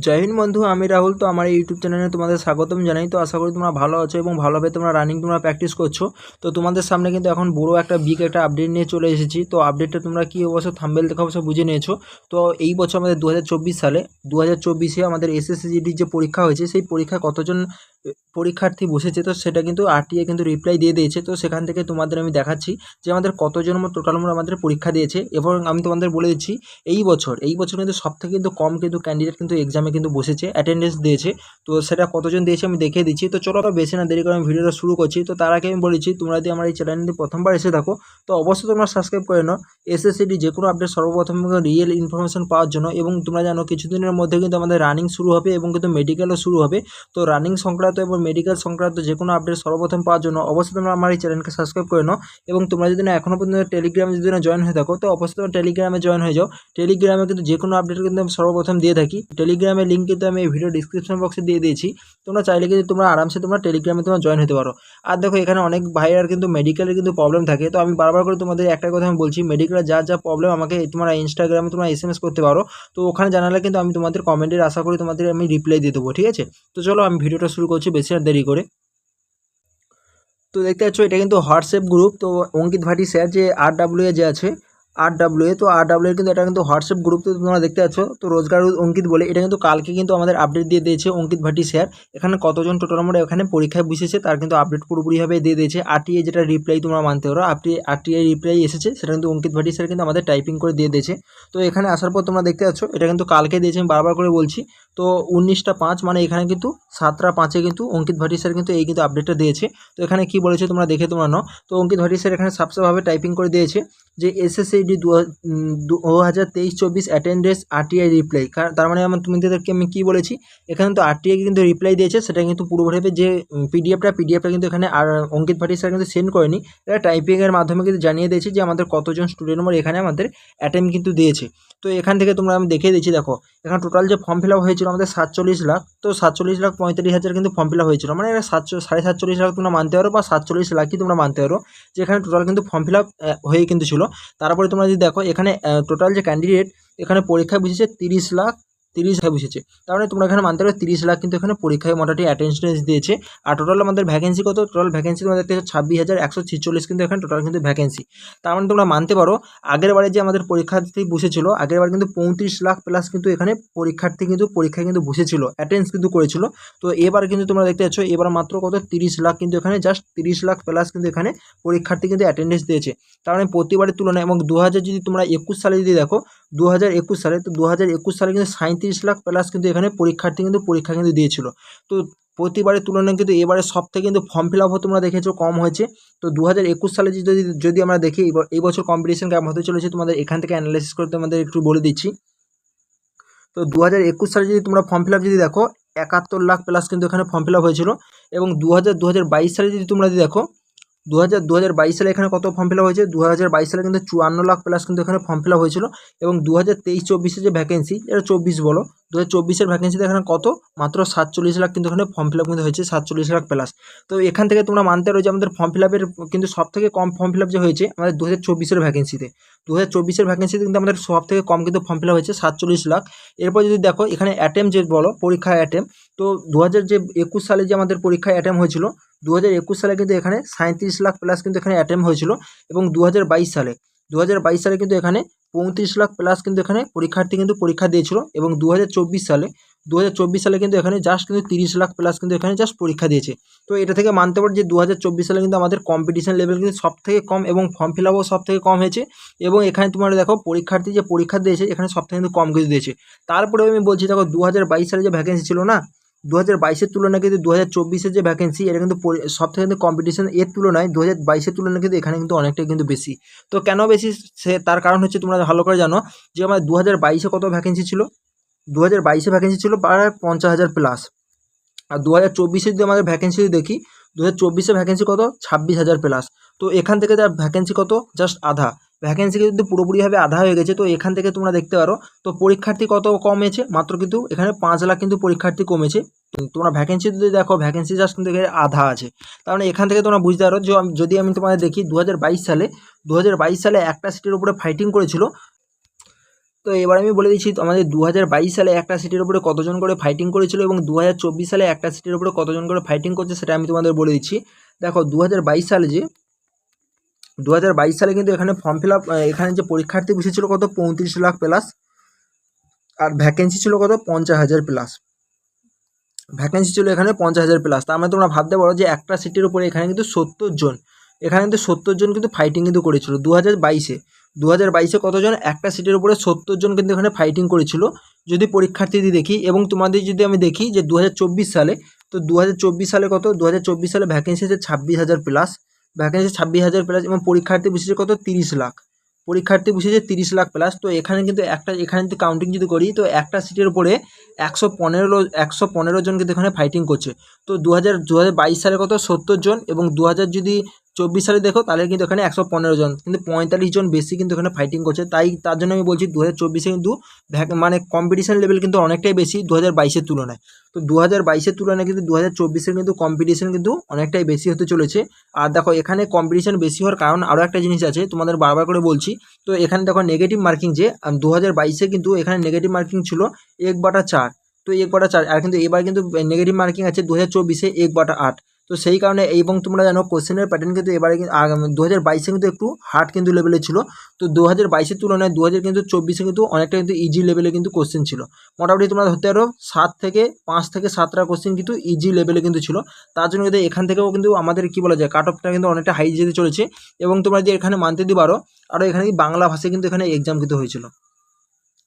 জয় হিন্দ বন্ধু, আমি রাহুল। তো আমার ইউটিউব চ্যানেলে তোমাদের স্বাগতম জানাই। তো আশা করি তোমরা ভালো আছো এবং ভালোভাবে তোমরা রানিং তোমরা প্র্যাকটিস করছো। তো তোমাদের সামনে কিন্তু এখন বড় একটা বিগ একটা আপডেট নিয়ে চলে এসেছি। তো আপডেটটা তোমরা কি অবশ্য থাম্বনেল দেখে অবশ্য বুঝে নিয়েছো। তো এই বছর আমাদের 2024 সালে 2024-এ আমাদের এসএসসিজিডির যে পরীক্ষা হয়েছে, সেই পরীক্ষায় কতজন পরীক্ষার্থী বসেছে, তো সেটা কিন্তু আরটিএ কিন্তু রিপ্লাই দিয়ে দিয়েছে। তো সেখান থেকে তোমাদের আমি দেখাচ্ছি যে আমাদের কতজন টোটাল মোট আমাদের পরীক্ষা দিয়েছে। এবং আমি তোমাদের বলে দিচ্ছি এই বছর কিন্তু সবথেকে কিন্তু কম কিন্তু ক্যান্ডিডেট কিন্তু এক্সামে কিন্তু বসেছে, অ্যাটেন্ডেন্স দিয়েছে। তো সেটা কতজন দিয়েছে আমি দেখিয়ে দিচ্ছি। তো চলো বেশি না দেরি করে আমি ভিডিওটা শুরু করছি। তো তার আগে আমি বলেছি, তোমরা যদি আমার এই চ্যানেলটি প্রথমবার এসে থাকো তো অবশ্যই তোমরা সাবস্ক্রাইব করে নাও এসএসসিডি যে কোনো আপডেট সর্বপ্রথম রিয়েল ইনফরমেশন পাওয়ার জন্য। এবং তোমরা জানো কিছুদিনের মধ্যে কিন্তু আমাদের রানিং শুরু হবে এবং কিন্তু মেডিকেলও শুরু হবে। তো রানিং সংক্রান্ত এবং মেডিকেল সংক্রান্ত যে কোনো আপডেট সর্বপ্রথম পাওয়ার জন্য অবশ্যই তোমরা আমার এই চ্যানেলকে সাবস্ক্রাইব করে নাও। এবং তোমরা যদি না এখনও পর্যন্ত টেলিগ্রামে যদি না জয়েন হয়ে থাকো তো অবশ্যই তোমরা টেলিগ্রামে জয়েন হয়ে যাও। টেলিগ্রামে কিন্তু যে কোনো আপডেট কিন্তু আমি সর্বপ্রথম দিয়ে থাকি। টেলিগ্রামের লিঙ্ক কিন্তু আমি এই ভিডিও ডিসক্রিপশন বক্সে দিয়ে দিয়েছি। তোমরা চাইলে কিন্তু তোমরা আরামসে তোমরা টেলিগ্রামে তোমরা জয়েন হতে পারো। আর দেখো, এখানে অনেক ভাইয়ার কিন্তু মেডিকেলের কিন্তু প্রবলেম থাকে। তো আমি বারবার করে তোমাদের একটা কথা আমি বলছি, মেডিকেলের যা প্রবলেম আমাকে তোমরা ইনস্টাগ্রামে তোমরা এসএমএস করতে পারো। তো ওখানে জানালে কিন্তু আমি তোমাদের কমেন্টের আশা করি তোমাদের আমি রিপ্লাই দিয়ে দেবো, ঠিক আছে। তো চলো আমি ভিডিওটা শুরু করছি বেশি আর দেরি করে। তো দেখতে পাচ্ছ এটা কিন্তু হোয়াটসঅ্যাপ গ্রুপ। তো অঙ্কিত ভাটি স্যার যে RWA যে আছে, RWA, তো RWA কিন্তু এটা কিন্তু হোয়াটসঅ্যাপ গ্রুপ। তো তোমরা দেখতে পাচ্ছ তো রোজগার অঙ্কিত বলে এটা কিন্তু কালকে কিন্তু আমাদের আপডেট দিয়ে দিয়েছে অঙ্কিত ভাটি স্যার। এখানে কতজন টোটাল আমরা এখানে পরীক্ষায় বসেছে তার কিন্তু আপডেট পুরোপুরিভাবে দিয়ে দিয়েছে। আরটিএ যেটা রিপ্লাই তোমরা মানতে পারো, আরটিআই রিপ্লাই এসেছে, সেটা কিন্তু অঙ্কিত ভাটি স্যার কিন্তু আমাদের টাইপিং করে দিয়ে দিয়েছে। তো এখানে আসার পর তোমরা দেখতে পাচ্ছ এটা কিন্তু কালকে দিয়েছে, আমি বারবার করে বলছি। তো 19টা 5 মানে এখানে কিন্তু 7টা 5-এ কিন্তু অঙ্কিত ভাটি স্যার কিন্তু এই কিন্তু আপডেটটা দিয়েছে। তো এখানে কি বলেছে তোমরা দেখে তোমরা নাও। তো অঙ্কিত ভাটি স্যার এখানে সাবসেভাবে টাইপিং করে দিয়েছে যে এসএসসিডি 2023-24 অ্যাটেন্ডেন্স আরটিআই রিপ্লাই। তার মানে আমার তোমাদেরকে আমি কী বলেছি, এখানে তো আরটিআই কিন্তু রিপ্লাই দিয়েছে, সেটা কিন্তু পুরোপুরিভাবে যে পিডিএফটা কিন্তু এখানে আর অঙ্কিত ভাটি স্যার কিন্তু সেন্ড করেনি, এটা টাইপিংয়ের মাধ্যমে কিন্তু জানিয়ে দিয়েছে যে আমাদের কতজন স্টুডেন্ট আমার এখানে আমাদের অ্যাটেম্প কিন্তু দিয়েছে। তো এখান থেকে তোমরা আমি দেখিয়ে দিচ্ছি, দেখো এখানে টোটাল যে ফর্ম ফিল আপ হয়েছিল আমাদের 47 লাখ। তো 47,45,000 কিন্তু ফর্ম ফিল আপ হয়েছিল, মানে 47.5 লাখ তোমরা মানতে পারো বা 47 লাখই তোমরা মানতে পারো, যে এখানে টোটাল কিন্তু ফর্ম ফিল আপ হয়ে কিন্তু ছিল। তারপরে তোমরা যদি দেখো এখানে টোটাল যে ক্যান্ডিডেট এখানে পরীক্ষায় বসেছে 30,30,000 বসেছে। তার মানে তোমরা এখানে মানতে পারো 30 লাখ কিন্তু এখানে পরীক্ষায় মোটামুটি অ্যাটেন্ডেন্স দিয়েছে। আর টোটাল আমাদের ভ্যাকেন্সি কত, টোটাল ভ্যাকেন্সি তোমাদের 26,146 কিন্তু এখানে টোটাল কিন্তু ভ্যাকেন্সি। তার মানে তোমরা মানতে পারো আগের বারে যে আমাদের পরীক্ষার্থী বসেছিল, আগের বার কিন্তু 35 লাখ প্লাস কিন্তু এখানে পরীক্ষার্থী কিন্তু পরীক্ষায় কিন্তু বসেছিল, অ্যাটেন্ডেন্স কিন্তু করেছিল। তো এবার কিন্তু তোমরা দেখতে পাচ্ছ এবার মাত্র কত 30 লাখ কিন্তু এখানে, জাস্ট 30 লাখ প্লাস কিন্তু এখানে পরীক্ষার্থী কিন্তু অ্যাটেন্ডেন্স দিয়েছে। তার মানে প্রতিবারের তুলনায়, এবং 2000 যদি তোমরা 21 সালে যদি দেখো 2021 সালে, তো 2021 সালে কিন্তু 37 লাখ প্লাস কিন্তু এখানে পরীক্ষার্থী কিন্তু পরীক্ষা কিন্তু দিয়েছিল। তো প্রতিবারের তুলনায় কিন্তু এবারে সব থেকে কিন্তু ফর্ম ফিল আপও তোমরা দেখেছো কম হয়েছে। তো 2021 সালে যদি আমরা দেখি এই বছর কম্পিটিশন কেমন হতে চলেছে তোমাদের এখান থেকে অ্যানালাইসিস করে তোমাদের একটু বলে দিচ্ছি। তো 2021 সালে যদি তোমরা ফর্ম ফিল আপ যদি দেখো 71 লাখ প্লাস কিন্তু এখানে ফর্ম ফিল আপ হয়েছিল। এবং 2022 সালে যদি তোমরা যদি দেখো 2022 সালে এখানে কত ফর্ম ফিল আপ হয়েছে, 2022 সালে কিন্তু 54 লাখ প্লাস কিন্তু এখানে ফর্ম ফিল আপ হয়েছিল। এবং 2023-24 যে ভ্যাকেন্সি, এটা 24 বলো, 2024-এর ভ্যাকেন্সিতে এখানে কত, মাত্র 47 লাখ কিন্তু এখানে ফর্ম ফিল আপ কিন্তু হয়েছে, 47 লাখ প্লাস। তো এখান থেকে তোমরা মানতে পারো যে আমাদের ফর্ম ফিল আপের কিন্তু সব থেকে কম ফর্ম ফিল আপ যে হয়েছে আমাদের 2024-এর ভ্যাকেন্সিতে, 2024-এর ভ্যাকেন্সিতে কিন্তু আমাদের সব থেকে কম কিন্তু ফর্ম ফিল আপ হয়েছে 47 লাখ। এরপর যদি দেখো এখানে অ্যাটেম্প যে বলো, পরীক্ষা অ্যাটেম্প, তো 2021 সালে যে আমাদের পরীক্ষায় অ্যাটেম্প হয়েছিল, 2021 সালে কিন্তু এখানে 37 লাখ প্লাস কিন্তু এখানে অ্যাটেম্প হয়েছিল। এবং 2022 সালে কিন্তু এখানে 35 লাখ প্লাস কিন্তু এখানে পরীক্ষার্থী কিন্তু পরীক্ষা দিয়েছিল। এবং 2024 সালে কিন্তু এখানে জাস্ট কিন্তু 30 লাখ প্লাস কিন্তু এখানে জাস্ট পরীক্ষা দিয়েছে। তো এটা থেকে মানতে পারি যে 2024 সালে কিন্তু আমাদের কম্পিটিশন লেভেল কিন্তু সব থেকে কম এবং ফর্ম ফিল আপও সব থেকে কম হয়েছে। এবং এখানে তোমরা দেখো পরীক্ষার্থী যে পরীক্ষা দিয়েছে এখানে সব থেকে কিন্তু কম কিছু দিয়েছে। তারপরে আমি বলছি দেখো 2022 সালে যে ভ্যাকেন্সি ছিল না, 2022-এর তুলনায় কিন্তু 2024-এর যে ভ্যাকেন্সি এটা কিন্তু সব থেকে কিন্তু কম্পিটিশন এর তুলনায় 2022-এর তুলনায় কিন্তু এখানে কিন্তু অনেকটাই কিন্তু বেশি। তো কেন বেশি, তার কারণ হচ্ছে তোমরা ভালো করে জানো যে আমার 2022-এ কত ভ্যাকেন্সি ছিল, 2022-এ ভ্যাকেন্সি ছিল প্রায় 50,000 প্লাস। আর 2024-এ যদি আমাদের ভ্যাকেন্সি দেখি, 2024-এ ভ্যাকেন্সি কত 26,000 প্লাস। তো এখান থেকে তার ভ্যাকেন্সি কত, জাস্ট আধা, ভ্যাকেন্সি কিন্তু পুরোপুরিভাবে আধা হয়ে গেছে। তো এখান থেকে তোমরা দেখতে পারো তো পরীক্ষার্থী কত কমেছে, মাত্র কিন্তু এখানে 5 লাখ কিন্তু পরীক্ষার্থী কমেছে। তোমরা ভ্যাকেন্সি যদি দেখো ভ্যাকেন্সি জাস্ট কিন্তু এখানে আধা আছে। তার মানে এখান থেকে তোমরা বুঝতে পারো যে যদি আমি তোমাদের দেখি 2022 সালে একটা সিটের উপরে ফাইটিং করেছিল, তো এবার আমি বলে দিচ্ছি আমাদের 2022 সালে একটা সিটের উপরে কতজন করে ফাইটিং করেছিল এবং 2024 সালে একটা সিটের উপরে কতজন করে ফাইটিং করছে সেটা আমি তোমাদের বলে দিচ্ছি। দেখো 2022 সালে কিন্তু এখানে ফর্ম ফিল আপ, এখানে যে পরীক্ষার্থী বসেছিল কত 35 লাখ প্লাস, আর ভ্যাকেন্সি ছিল কত 50,000 প্লাস। ভ্যাকেন্সি ছিল এখানে 50,000 প্লাস। তার মানে তোমরা ভাবতে পারো যে একটা সিটের উপরে এখানে কিন্তু 70 জন, এখানে কিন্তু 70 জন কিন্তু ফাইটিং কিন্তু করেছিল 2022-এ কতজন, একটা সিটের উপরে 70 জন কিন্তু এখানে ফাইটিং করেছিল যদি পরীক্ষার্থীদের দেখি। এবং তোমাদের যদি আমি দেখি যে 2024 সালে, তো 2024 সালে কত, 2024 সালে ভ্যাকেন্সি আছে 26,000 প্লাস, ভ্যাকেন্সি 26,000 প্লাস এবং পরীক্ষার্থী বসেছে কত 30 লাখ, পরীক্ষার্থী বসেছে 30 লাখ প্লাস। তো এখানে কিন্তু এখানে যদি কাউন্টিং যদি করি তো একটা সিটের উপরে 115 জন কিন্তু এখানে ফাইটিং করছে। তো 2022 সালে কত 70 জন এবং 2024 সালে দেখো তাহলে কিন্তু এখানে 115 জন, কিন্তু 45 জন বেশি কিন্তু এখানে ফাইটিং করছে। তার জন্য আমি বলছি 2024-এ কিন্তু মানে কম্পিটিশন লেভেল কিন্তু অনেকটাই বেশি 2022-এর তুলনায়। তো 2022-এর তুলনায় কিন্তু 2024-এর কিন্তু কম্পিটিশন কিন্তু অনেকটাই বেশি হতে চলেছে। আর দেখো এখানে কম্পিটিশন বেশি হওয়ার কারণ আরও একটা জিনিস আছে, তোমাদের বারবার করে বলছি। তো এখানে দেখো নেগেটিভ মার্কিং যে 2022-এ কিন্তু এখানে নেগেটিভ মার্কিং ছিল 1/4, তো 1/4, আর কিন্তু এবার কিন্তু নেগেটিভ মার্কিং আছে 2024-এ 1/8। তো সেই কারণে, এবং তোমরা জানো কোশ্চেনের প্যাটার্ন কিন্তু এবারে 2022-এ কিন্তু একটু হার্ড কিন্তু লেভেলে ছিল। তো 2022-এর তুলনায় 2024-এ কিন্তু অনেকটা কিন্তু ইজি লেভেলে কিন্তু কোশ্চেন ছিল। মোটামুটি তোমরা ধরতে পারো 5 থেকে 7টা কোশ্চেন কিন্তু ইজি লেভেলে কিন্তু ছিল। তার জন্য কিন্তু এখান থেকেও কিন্তু আমাদের কি বলা যায় কাট অফটা কিন্তু অনেকটা হাই যেতে চলেছে। এবং তোমরা যদি এখানে মানতে দিতে পারো, আরও এখানে বাংলা ভাষায় কিন্তু এখানে এক্সাম কিন্তু হয়েছিল,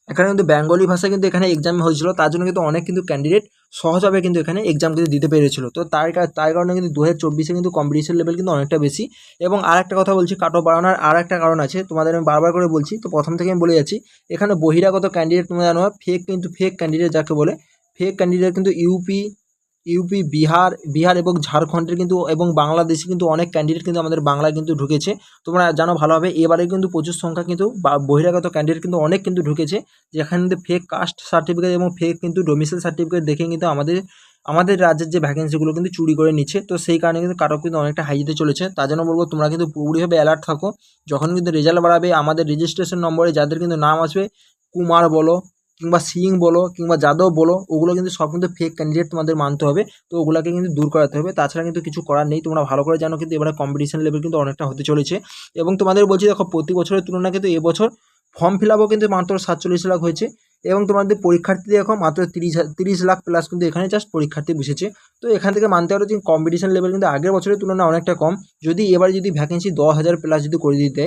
এখানে কিন্তু বেঙ্গলি ভাষা কিন্তু এখানে এক্সাম হয়েছিল। তার জন্য কিন্তু অনেক কিন্তু ক্যান্ডিডেট সহজভাবে কিন্তু এখানে এক্সাম কিন্তু দিতে পেরেছিল। তো তার কারণে কিন্তু 2024-এ কিন্তু কম্পিটিশন লেভেল কিন্তু অনেকটা বেশি। এবং আর একটা কথা বলছি, কাট অফ বাড়ানোর আর একটা কারণ আছে, তোমাদের আমি বারবার করে বলছি। তো প্রথম থেকে আমি বলে যাচ্ছি, এখানে বহিরাগত ক্যান্ডিডেট তোমরা জানো ফেক ক্যান্ডিডেট যাকে বলে, ফেক ক্যান্ডিডেট কিন্তু ইউপি বিহার এবং ঝাড়খণ্ডের কিন্তু এবং বাংলাদেশে কিন্তু অনেক ক্যান্ডিডেট কিন্তু আমাদের বাংলায় কিন্তু ঢুকেছে। তোমরা জানো ভালোভাবে এবারে কিন্তু প্রচুর সংখ্যা কিন্তু বহিরাগত ক্যান্ডিডেট কিন্তু অনেক কিন্তু ঢুকেছে, যেখানে কিন্তু ফেক কাস্ট সার্টিফিকেট এবং ফেক কিন্তু ডোমিসাইল সার্টিফিকেট দেখে কিন্তু আমাদের রাজ্যের যে ভ্যাকেন্সিগুলো কিন্তু চুরি করে নিচ্ছে। তো সেই কারণে কিন্তু কাট অফ কিন্তু অনেকটা হাই যেতে চলেছে। তার জন্য বলবো তোমরা কিন্তু পুরোপুরিভাবে অ্যালার্ট থাকো। যখন কিন্তু রেজাল্ট বাড়াবে আমাদের রেজিস্ট্রেশন নম্বরে যাদের কিন্তু নাম আসবে, কুমার বলো কিংবা সিং বলো কিংবা যাদব বলো, ওগুলো কিন্তু সব কিন্তু ফেক ক্যান্ডিডেট তোমাদের মানতে হবে। তো ওগুলোকে কিন্তু দূর করাতে হবে, তাছাড়া কিন্তু কিছু করার নেই। তোমরা ভালো করে জানো কিন্তু এবারে কম্পিটিশন লেভেল কিন্তু অনেকটা হতে চলেছে। এবং তোমাদের বলছি দেখো প্রতি বছরের তুলনায় কিন্তু এবছর ফর্ম ফিল আপও কিন্তু মাত্র 47 লাখ হয়েছে। এবং তোমাদের পরীক্ষার্থী দেখো মাত্র 30 লাখ প্লাস কিন্তু এখানে জাস্ট পরীক্ষার্থী বসেছে। তো এখান থেকে মানতে পারো যে কম্পিটিশন লেভেল কিন্তু আগের বছরের তুলনায় অনেকটা কম। যদি এবার যদি ভ্যাকেন্সি 10,000 প্লাস যদি করে দিতে,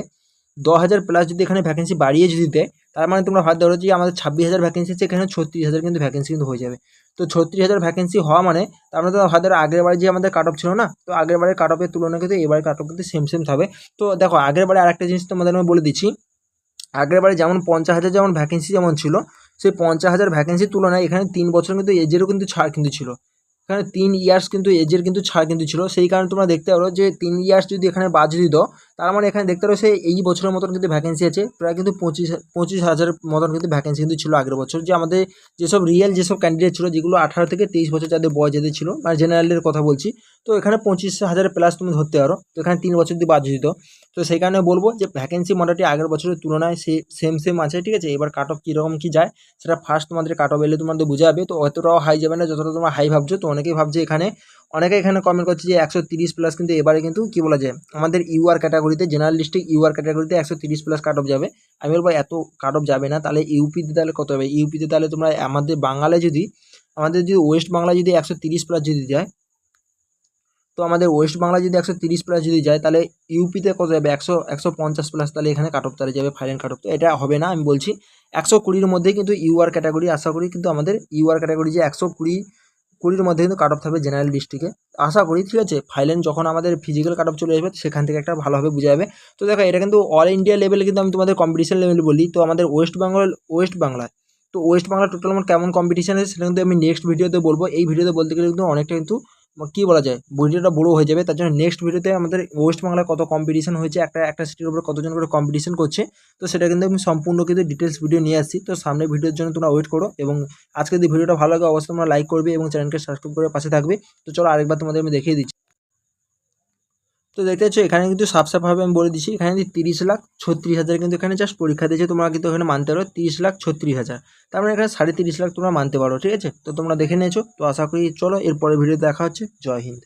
10,000 প্লাস যদি এখানে ভ্যাকেন্সি বাড়িয়ে যদি দেয়, তার মানে তোমরা ভাবতে পারো যে আমাদের 26,000 ভ্যাকেন্সি আছে, এখানে 36,000 কিন্তু ভ্যাকেন্সি কিন্তু হয়ে যাবে। তো 36,000 ভ্যাকেন্সি হওয়া মানে তার মানে তো ভাবতে পারো আগের বারে যে আমাদের কাট অফ ছিল না, তো আগের বারের কাট অফের তুলনায় কিন্তু এবারে কাট অফ কিন্তু সেম থাকবে। তো দেখো আগের বারে আরেকটা জিনিস তোমাদের আমি বলে দিচ্ছি, আগের বারে যেমন 50,000 যেমন ভ্যাকেন্সি যেমন ছিল, সেই 50,000 ভ্যাকেন্সির তুলনায় এখানে 3 বছর কিন্তু এজেরও কিন্তু ছাড় কিন্তু ছিল, এখানে 3 ইয়ার্স কিন্তু এজের কিন্তু ছাড় কিন্তু ছিল। সেই কারণে তোমরা দেখতে পারো যে 3 ইয়ার্স যদি এখানে বাদ যদি দাও, তার মানে এখানে দেখতে পারো সেই এই বছরের মতন কিন্তু ভ্যাকেন্সি আছে প্রায় কিন্তু 25,000 মতন কিন্তু ভ্যাকেন্সি কিন্তু ছিল আগের বছর। যে আমাদের যেসব ক্যান্ডিডেট ছিল যেগুলো 18 থেকে 23 বছর যাদের বয়স যাদের ছিল, মানে জেনারেলের কথা বলছি, তো এখানে 25,000 প্লাস তুমি ধরতে পারো। তো এখানে 3 বছর যদি বাদ যদি দাও, তো সেই কারণে বলবো যে ভ্যাকেন্সি মোটামুটি আগের বছরের তুলনায় সেম আছে, ঠিক আছে। এবার কাট অফ কীরকম কী যায় সেটা ফার্স্ট তোমাদের কাট অফ এলে তোমাদের বোঝা যাবে। তো অতটাও হাই যাবে না যতটা তোমরা হাই ভাবছো। তো অনেকেই ভাবছে অনেকে এখানে কমেন্ট করছে যে 130 প্লাস, কিন্তু এবারে কিন্তু কী বলা যায় আমাদের ইউআর ক্যাটাগরিতে জেনারেলিস্টিক ইউআর ক্যাটাগরিতে 130 প্লাস কাট অফ যাবে। আমি বলবো এত কাট অফ যাবে না, তাহলে ইউপিতে তাহলে কত হবে, ইউপিতে তাহলে তোমরা আমাদের যদি ওয়েস্ট বাংলা যদি 130 প্লাস যদি যায়, তো আমাদের ওয়েস্ট বাংলা যদি 130 প্লাস যদি যায়, তাহলে ইউপিতে কত যাবে 150 প্লাস, তাহলে এখানে কাট অফ তাহলে যাবে ফাইনাল কাট অফ। তো এটা হবে না, আমি বলছি 120-র মধ্যে কিন্তু ইউআর ক্যাটাগরি, আশা করি কিন্তু আমাদের ইউআর ক্যাটাগরি যে 120-র মধ্যে কিন্তু কাট অফ থাকবে জেনারেল ডিস্ট্রিক্টে, আশা করি, ঠিক আছে। ফাইনাল যখন আমাদের ফিজিক্যাল কাট অফ চলে যাবে সেখান থেকে একটা ভালোভাবে বোঝা যাবে। তো দেখো এটা কিন্তু অল ইন্ডিয়া লেভেলে কিন্তু আমি তোমাদের কম্পিটিশন লেভেল বলি। তো আমাদের ওয়েস্ট বাংলা টোটাল আমার কেমন কম্পিটিশন আছে সেটা কিন্তু আমি নেক্সট ভিডিওতে বলবো। এই ভিডিওতে বলতে গেলে কিন্তু অনেকটা কিন্তু কী বলা যায় ভিডিওটা বড়ো হয়ে যাবে। তার জন্য নেক্সট ভিডিওতে আমাদের ওয়েস্ট বাংলায় কত কম্পিটিশন হয়েছে, একটা সিটির উপরে কতজন করে কম্পিটিশন করছে, তো সেটা কিন্তু আমি সম্পূর্ণ কিন্তু ডিটেলস ভিডিও নিয়ে আসছি। তো সামনের ভিডিওর জন্য তোমরা ওয়েট করো, এবং আজকে যদি ভিডিওটা ভালো লাগে অবশ্যই তোমরা লাইক করবে এবং চ্যানেলকে সাবস্ক্রাইব করে পাশে থাকবে। তো চলো আরেকবার তোমাদের আমি দেখিয়ে দিচ্ছি। তো দেখতে পাচ্ছ এখানে কিন্তু সাফভাবে আমি বলে দিচ্ছি, এখানে 30,36,000 কিন্তু এখানে জাস্ট পরীক্ষা দিয়েছে, তোমরা কিন্তু এখানে মানতে পারো 30,36,000, তার মানে এখানে 35,500,000 তোমরা মানতে পারো। ঠিক আছে, তো তোমরা দেখে নিয়েছো। তো আশা করি চলো এরপরে ভিডিওতে দেখা হচ্ছে। জয় হিন্দ।